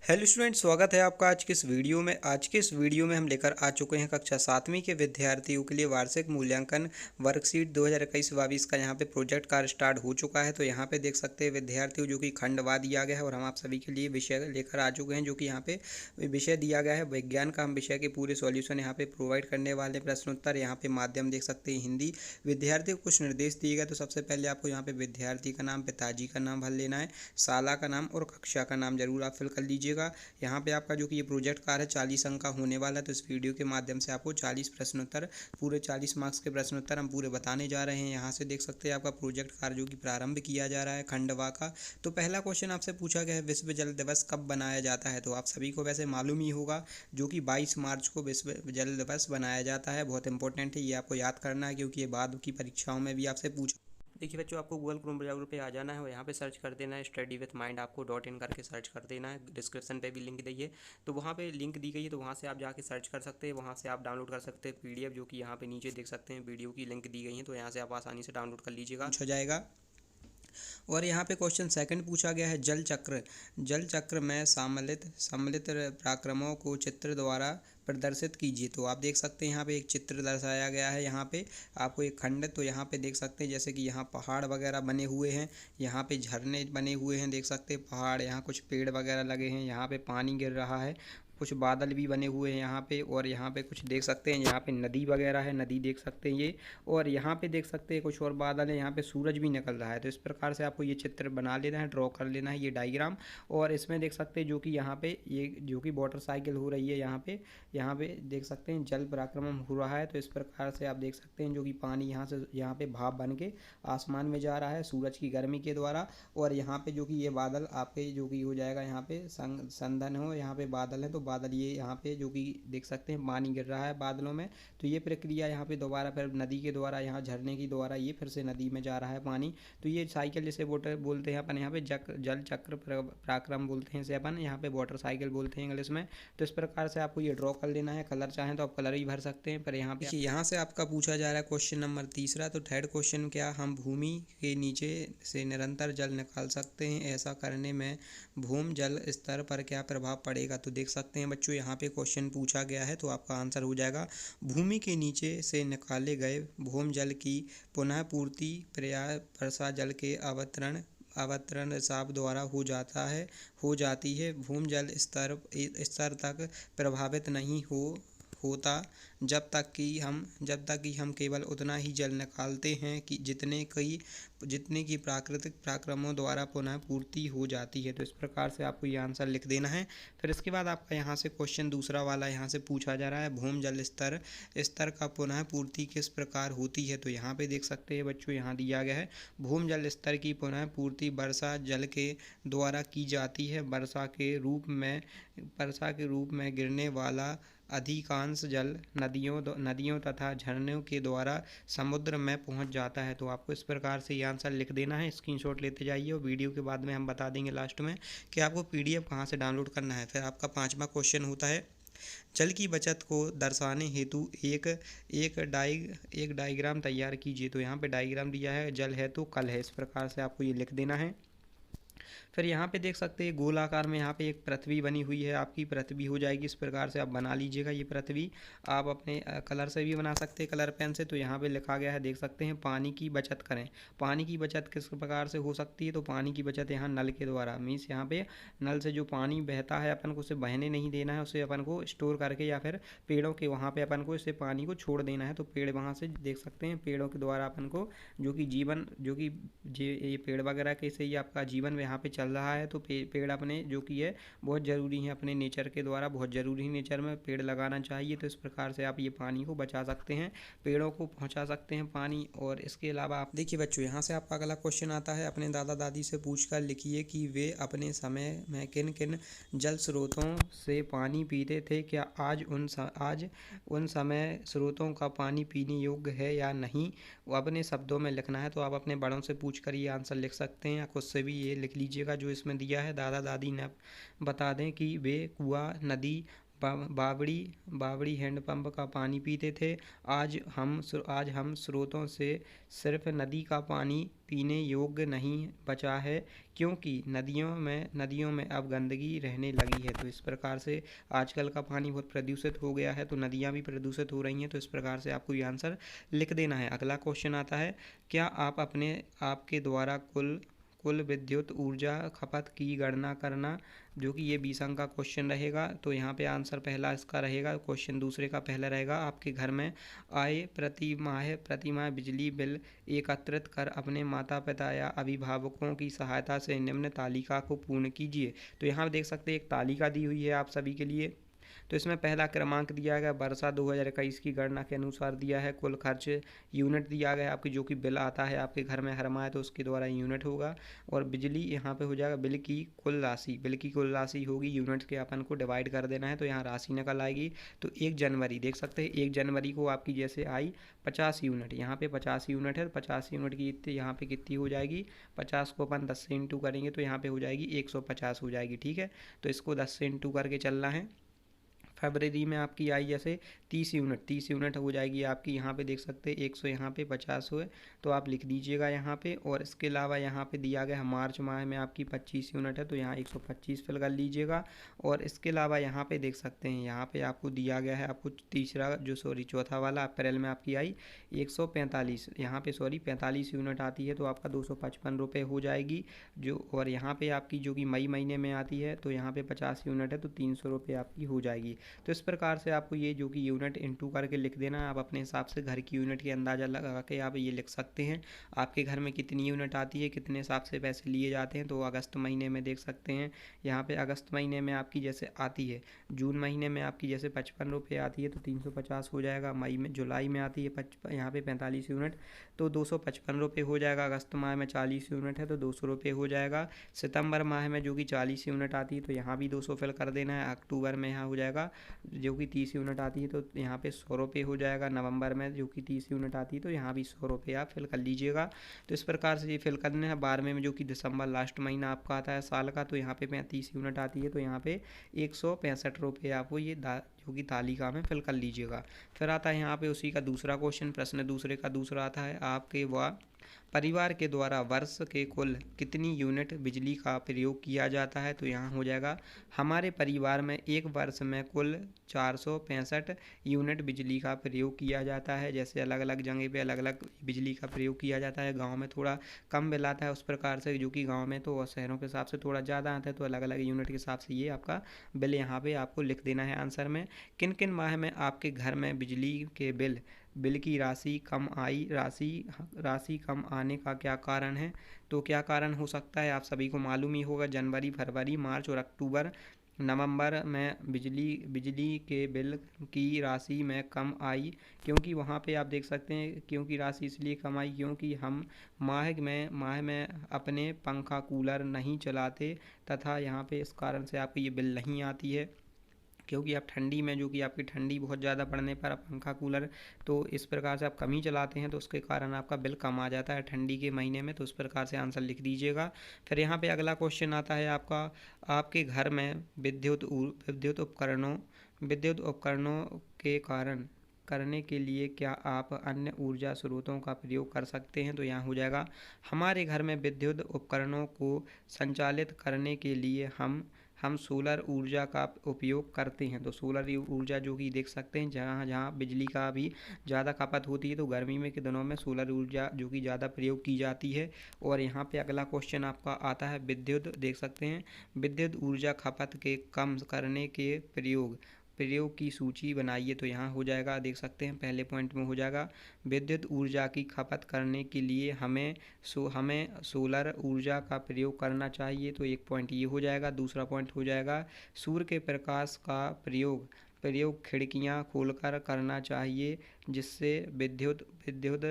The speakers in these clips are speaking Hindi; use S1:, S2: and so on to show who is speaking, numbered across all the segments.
S1: हेलो स्टूडेंट, स्वागत है आपका आज के इस वीडियो में। आज के इस वीडियो में हम लेकर आ चुके हैं कक्षा 7वीं के विद्यार्थियों के लिए वार्षिक मूल्यांकन वर्कशीट 2021-22 का। यहाँ पे प्रोजेक्ट कार्य स्टार्ट हो चुका है। तो यहाँ पे देख सकते हैं विद्यार्थियों जो कि खंडवा दिया गया है और हम आप सभी के लिए विषय लेकर आ चुके हैं। जो कि यहाँ पे विषय दिया गया है विज्ञान का। हम विषय के पूरे सॉल्यूशन यहाँ पे प्रोवाइड करने वाले, प्रश्नोत्तर यहाँ पे माध्यम देख सकते हैं हिंदी। विद्यार्थियों को कुछ निर्देश दिए गए। तो सबसे पहले आपको यहाँ पे विद्यार्थी का नाम, पिताजी का नाम भर लेना है, शाला का नाम और कक्षा का नाम जरूर आप फिल कर लीजिएगा। यहाँ पे आपका जो कि ये प्रोजेक्ट कार्य है 40 अंक का होने वाला है। तो इस वीडियो के माध्यम से आपको 40 प्रश्नोत्तर, पूरे 40 मार्क्स के प्रश्नोत्तर हम पूरे बताने जा रहे हैं। यहाँ से देख सकते हैं आपका प्रोजेक्ट कार्य जो कि प्रारंभ किया जा रहा है खंडवा का। तो पहला क्वेश्चन आपसे पूछा गया है, विश्व जल दिवस कब बनाया जाता है? तो आप सभी को वैसे मालूम ही होगा, जो कि 22 मार्च को विश्व जल दिवस बनाया जाता है। बहुत इंपॉर्टेंट है, ये आपको याद करना है क्योंकि ये बाद की परीक्षाओं में भी आपसे पूछा। देखिए बच्चों, आपको गूगल क्रोम ब्राउज़र पे आ जाना है और यहाँ पे सर्च कर देना है स्टडी विथ माइंड। आपको .in करके सर्च कर देना है। डिस्क्रिप्शन पे भी लिंक दी है, तो वहाँ पे लिंक दी गई है, तो वहाँ से आप जाके सर्च कर सकते हैं। वहाँ से आप डाउनलोड कर सकते हैं PDF, जो कि यहाँ पे नीचे देख सकते हैं वीडियो की लिंक दी गई है। तो यहाँ से आप आसानी से डाउनलोड कर लीजिएगा, हो जाएगा। और यहाँ पे क्वेश्चन सेकंड पूछा गया है, जल चक्र में सम्मिलित पराक्रमों को चित्र द्वारा प्रदर्शित कीजिए। तो आप देख सकते हैं यहाँ पे एक चित्र दर्शाया गया है। यहाँ पे आपको एक खंड, तो यहाँ पे देख सकते हैं जैसे कि यहाँ पहाड़ वगैरह बने हुए हैं, यहाँ पे झरने बने हुए हैं, देख सकते हैं पहाड़, यहाँ कुछ पेड़ वगैरह लगे हैं, यहाँ पे पानी गिर रहा है, कुछ बादल भी बने हुए हैं यहाँ पे। और यहाँ पे कुछ देख सकते हैं, यहाँ पे नदी वगैरह है, नदी देख सकते हैं ये। और यहाँ पे देख सकते हैं कुछ और बादल है, यहाँ पे सूरज भी निकल रहा है। तो इस प्रकार से आपको ये चित्र बना लेना है, ड्रॉ कर लेना है ये डायग्राम। और इसमें देख सकते हैं जो कि यहाँ पे ये जो कि मोटरसाइकिल हो रही है, यहाँ पे देख सकते हैं जल पराक्रमण हो रहा है। तो इस प्रकार से आप देख सकते हैं जो कि पानी यहाँ पे भाप बन के आसमान में जा रहा है सूरज की गर्मी के द्वारा। और यहाँ पे जो कि ये बादल आपके जो कि हो जाएगा, यहाँ पे संघन हो, यहाँ पे बादल है, तो बादल ये यहाँ पे जो कि देख सकते हैं पानी गिर रहा है बादलों में। तो ये प्रक्रिया यहाँ पे दोबारा फिर नदी के द्वारा, यहाँ झरने की द्वारा ये फिर से नदी में जा रहा है पानी। तो ये साइकिल जिसे बोलते हैं अपन, यहाँ पे जल चक्र पराक्रम बोलते हैं इसे अपन, यहाँ पे वाटर साइकिल बोलते हैं इंग्लिश में। तो इस प्रकार से आपको ये ड्रॉ कर लेना है। कलर चाहें तो आप कलर भी भर सकते हैं, पर यहाँ पे यहाँ से आपका पूछा जा रहा है क्वेश्चन नंबर तीसरा। तो थर्ड क्वेश्चन, क्या हम भूमि के नीचे से निरंतर जल निकाल सकते हैं? ऐसा करने में भूमि जल स्तर पर क्या प्रभाव पड़ेगा? तो देख सकते हैं बच्चों, यहाँ पे क्वेश्चन पूछा गया है, तो आपका आंसर हो जाएगा भूमि के नीचे से निकाले गए भूमि जल की पुनः पूर्ति पर्याय वर्षा जल के अवतरण रिसाव द्वारा हो जाती है। भूमि जल स्तर तक प्रभावित नहीं होता जब तक कि हम केवल उतना ही जल निकालते हैं कि जितने की प्राकृतिक पराक्रमों द्वारा पुनः पूर्ति हो जाती है। तो इस प्रकार से आपको ये आंसर लिख देना है। फिर इसके बाद आपका यहाँ से क्वेश्चन दूसरा वाला यहाँ से पूछा जा रहा है, भूमि जल स्तर का पुनः पूर्ति किस प्रकार होती है? तो यहाँ पे देख सकते हैं बच्चों, यहाँ दिया गया है भूमि जल स्तर की पुनः पूर्ति वर्षा जल के द्वारा की जाती है। वर्षा के रूप में गिरने वाला अधिकांश जल नदियों तथा झरनों के द्वारा समुद्र में पहुंच जाता है। तो आपको इस प्रकार से ये आंसर लिख देना है, स्क्रीनशॉट लेते जाइए। और वीडियो के बाद में हम बता देंगे लास्ट में कि आपको PDF कहाँ से डाउनलोड करना है। फिर आपका पांचवा क्वेश्चन होता है, जल की बचत को दर्शाने हेतु एक डायग्राम तैयार कीजिए। तो यहाँ पे डायग्राम दिया है, जल है तो कल है, इस प्रकार से आपको ये लिख देना है। फिर यहाँ पे देख सकते हैं गोलाकार में यहाँ पे एक पृथ्वी बनी हुई है, आपकी पृथ्वी हो जाएगी। इस प्रकार से आप बना लीजिएगा ये पृथ्वी। आप अपने कलर से भी बना सकते हैं, कलर पेन से। तो यहाँ पे लिखा गया है, देख सकते हैं, पानी की बचत करें। पानी की बचत किस प्रकार से हो सकती है? तो पानी की बचत यहाँ नल के द्वारा, मीन्स यहाँ पे नल से जो पानी बहता है अपन को उसे बहने नहीं देना है, उसे अपन को स्टोर करके या फिर पेड़ों के वहाँ पे अपन को इसे पानी को छोड़ देना है। तो पेड़ वहाँ से देख सकते हैं, पेड़ों के द्वारा अपन को जो कि ये पेड़ वगैरह के से ही आपका जीवन यहाँ पे चल रहा है। तो पेड़ अपने जो कि है बहुत ज़रूरी है, अपने नेचर के द्वारा बहुत ज़रूरी, नेचर में पेड़ लगाना चाहिए। तो इस प्रकार से आप ये पानी को बचा सकते हैं, पेड़ों को पहुंचा सकते हैं पानी। और इसके अलावा आप देखिए बच्चों, यहाँ से आपका अगला क्वेश्चन आता है, अपने दादा दादी से पूछकर लिखिए कि वे अपने समय में किन किन जल स्रोतों से पानी पीते थे। क्या आज उन समय स्रोतों का पानी पीने योग्य है या नहीं? वो अपने शब्दों में लिखना है। तो आप अपने बड़ों से पूछ कर ये आंसर लिख सकते हैं, या खुद से भी ये लिख लीजिएगा जो इसमें दिया है। दादा दादी ने बता दें कि वे कुआं, नदी, बावड़ी बावड़ी हैंडपंप का पानी पीते थे। आज हम स्रोतों से सिर्फ नदी का पानी पीने योग्य नहीं बचा है, क्योंकि नदियों में अब गंदगी रहने लगी है। तो इस प्रकार से आजकल का पानी बहुत प्रदूषित हो गया है, तो नदियाँ भी प्रदूषित हो रही हैं। तो इस प्रकार से आपको ये आंसर लिख देना है। अगला क्वेश्चन आता है, क्या आप आपके द्वारा कुल विद्युत ऊर्जा खपत की गणना करना, जो कि ये 20 अंक का क्वेश्चन रहेगा। तो यहाँ पे आंसर पहला इसका रहेगा, क्वेश्चन दूसरे का पहला रहेगा, आपके घर में आए प्रति माह बिजली बिल एकत्रित कर अपने माता पिता या अभिभावकों की सहायता से निम्न तालिका को पूर्ण कीजिए। तो यहाँ देख सकते हैं एक तालिका दी हुई है आप सभी के लिए। तो इसमें पहला क्रमांक दिया गया वर्षा 2021 की गणना के अनुसार दिया है। कुल खर्च यूनिट दिया गया आपकी, जो कि बिल आता है आपके घर में हर माह, तो उसके द्वारा यूनिट होगा। और बिजली यहाँ पे हो जाएगा बिल की कुल राशि होगी, यूनिट्स के अपन को डिवाइड कर देना है। तो यहाँ राशि निकल आएगी। तो 1 जनवरी देख सकते हैं, 1 जनवरी को आपकी जैसे आई 50 यूनिट, यहाँ पे 50 यूनिट है। 50 यूनिट की इतनी यहाँ पे कितनी हो जाएगी, 50 को अपन 10 से इंटू करेंगे तो यहाँ पे हो जाएगी 150 हो जाएगी। ठीक है, तो इसको 10 से इंटू करके चलना है। फरवरी में आपकी आई जैसे 30 यूनिट हो जाएगी आपकी। यहाँ पे देख सकते हैं 100, यहाँ पे 50 हुए, तो आप लिख दीजिएगा यहाँ पे। और इसके अलावा यहाँ पे दिया गया है मार्च माह में आपकी 25 यूनिट है, तो यहाँ 125 फिल कर लीजिएगा। और इसके अलावा यहाँ पे देख सकते हैं, यहाँ पे आपको दिया गया है आपको चौथा वाला अप्रैल में आपकी आई 145, यहाँ पे 45 यूनिट आती है, तो आपका 255 रुपये हो जाएगी। और यहाँ पे आपकी जो कि मई महीने में आती है, तो यहाँ पे 50 यूनिट है, तो 300 रुपये आपकी हो जाएगी। तो इस प्रकार से आपको ये जो कि यूनिट इंटू करके लिख देना है। आप अपने हिसाब से घर की यूनिट के अंदाज़ा लगा के आप ये लिख सकते हैं। आपके घर में कितनी यूनिट आती है, कितने हिसाब से पैसे लिए जाते हैं। तो अगस्त महीने में देख सकते हैं, यहाँ पे अगस्त महीने में आपकी जैसे आती है, जून महीने में आपकी जैसे 55 रुपये आती है, तो 350 हो जाएगा। जुलाई में आती है यहाँ पे 45 यूनिट, तो 255 रुपये हो जाएगा। अगस्त माह में 40 यूनिट है, तो 200 रुपये हो जाएगा। सितंबर माह में जो कि 40 यूनिट आती है, तो यहाँ भी 200 फिल कर देना है। अक्टूबर में यहाँ हो जाएगा जो कि 30 यूनिट आती है, तो यहाँ पे 100 रुपये हो जाएगा। नवंबर में जो कि 30 यूनिट आती है, तो यहाँ भी 100 रुपये आप फिल कर लीजिएगा। तो इस प्रकार से ये फिल करने हैं। 12वें में जो कि दिसंबर लास्ट महीना आपका आता है साल का, तो यहाँ पे 35 यूनिट आती है, तो यहाँ पे 165 रुपये आपको ये जो कि तालिका में फिल कर लीजिएगा। फिर आता है यहाँ पे उसी का दूसरा क्वेश्चन, प्रश्न दूसरे का दूसरा आता है, आपके व परिवार के द्वारा वर्ष के कुल कितनी यूनिट बिजली का प्रयोग किया जाता है। तो यहाँ हो जाएगा, हमारे परिवार में एक वर्ष में कुल 465 यूनिट बिजली का प्रयोग किया जाता है। जैसे अलग अलग जगह पे अलग अलग बिजली का प्रयोग किया जाता है। गांव में थोड़ा कम बिल आता है उस प्रकार से, जो कि गांव में तो और शहरों के हिसाब से थोड़ा ज़्यादा आता है। तो अलग अलग यूनिट के हिसाब से ये आपका बिल यहाँ पे आपको लिख देना है आंसर में। किन किन माह में आपके घर में बिजली के बिल की राशि कम आने का क्या कारण है। तो क्या कारण हो सकता है आप सभी को मालूम ही होगा। जनवरी, फरवरी, मार्च और अक्टूबर, नवंबर में बिजली के बिल की राशि में कम आई, क्योंकि वहाँ पे आप देख सकते हैं, क्योंकि राशि इसलिए कम आई क्योंकि हम माह में अपने पंखा कूलर नहीं चलाते, तथा यहाँ पे इस कारण से आपकी ये बिल नहीं आती है। क्योंकि आप ठंडी में जो कि आपकी ठंडी बहुत ज़्यादा पड़ने पर आप पंखा कूलर तो इस प्रकार से आप कम ही चलाते हैं, तो उसके कारण आपका बिल कम आ जाता है ठंडी के महीने में। तो इस प्रकार से आंसर लिख दीजिएगा। फिर यहाँ पे अगला क्वेश्चन आता है आपका, आपके घर में विद्युत उपकरणों के कारण करने के लिए क्या आप अन्य ऊर्जा स्रोतों का प्रयोग कर सकते हैं। तो यहाँ हो जाएगा, हमारे घर में विद्युत उपकरणों को संचालित करने के लिए हम सोलर ऊर्जा का उपयोग करते हैं। तो सोलर ऊर्जा जो कि देख सकते हैं, जहाँ जहाँ बिजली का भी ज़्यादा खपत होती है, तो गर्मी में के दिनों में सोलर ऊर्जा जो कि ज़्यादा प्रयोग की जाती है। और यहाँ पे अगला क्वेश्चन आपका आता है, देख सकते हैं, विद्युत ऊर्जा खपत के कम करने के प्रयोग की सूची बनाइए। तो यहाँ हो जाएगा, देख सकते हैं पहले पॉइंट में हो जाएगा, विद्युत ऊर्जा की खपत करने के लिए हमें सोलर ऊर्जा का प्रयोग करना चाहिए। तो एक पॉइंट ये हो जाएगा। दूसरा पॉइंट हो जाएगा, सूर्य के प्रकाश का प्रयोग खिड़कियां खोलकर करना चाहिए, जिससे विद्युत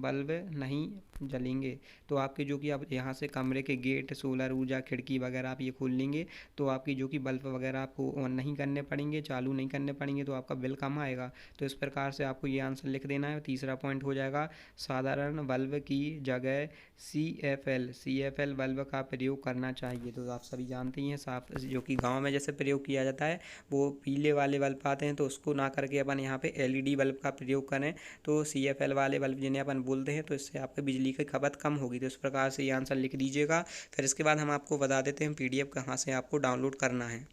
S1: बल्ब नहीं जलेंगे। तो आपके जो कि आप यहाँ से कमरे के गेट, सोलर ऊर्जा, खिड़की वगैरह आप ये खोल लेंगे तो आपकी जो कि बल्ब वगैरह आपको ऑन नहीं करने पड़ेंगे, चालू नहीं करने पड़ेंगे, तो आपका बिल कम आएगा। तो इस प्रकार से आपको ये आंसर लिख देना है। तीसरा पॉइंट हो जाएगा साधारण बल्ब की जगह CFL बल्ब का प्रयोग करना चाहिए। तो आप सभी जानते ही हैं, साफ जो कि गाँव में जैसे प्रयोग किया जाता है वो पीले वाले बल्ब आते हैं, तो उसको ना करके अपन यहाँ पे LED बल्ब का प्रयोग करें तो CFL वाले बल्ब जिन्हें अपन बोलते हैं, तो इससे आपके बिजली की खपत कम होगी। तो इस प्रकार से ये आंसर लिख दीजिएगा। फिर इसके बाद हम आपको बता देते हैं PDF कहाँ से आपको डाउनलोड करना है।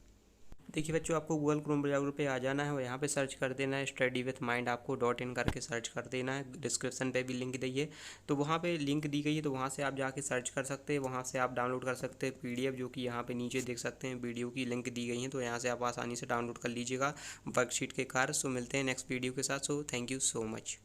S1: देखिए बच्चों, आपको गूगल क्रोम ब्राउज़र पे आ जाना है और यहाँ पे सर्च कर देना है स्टडी विथ माइंड, आपको .in करके सर्च कर देना है। डिस्क्रिप्शन पे भी लिंक दी है, तो वहाँ पे लिंक दी गई है, तो वहाँ से आप जाके सर्च कर सकते हैं। वहाँ से आप डाउनलोड कर सकते हैं PDF, जो कि यहाँ पे नीचे देख सकते हैं वीडियो की लिंक दी गई है, तो यहाँ से आप आसानी से डाउनलोड कर लीजिएगा वर्कशीट के कार्य। सो मिलते हैं नेक्स्ट वीडियो के साथ। So thank you so much.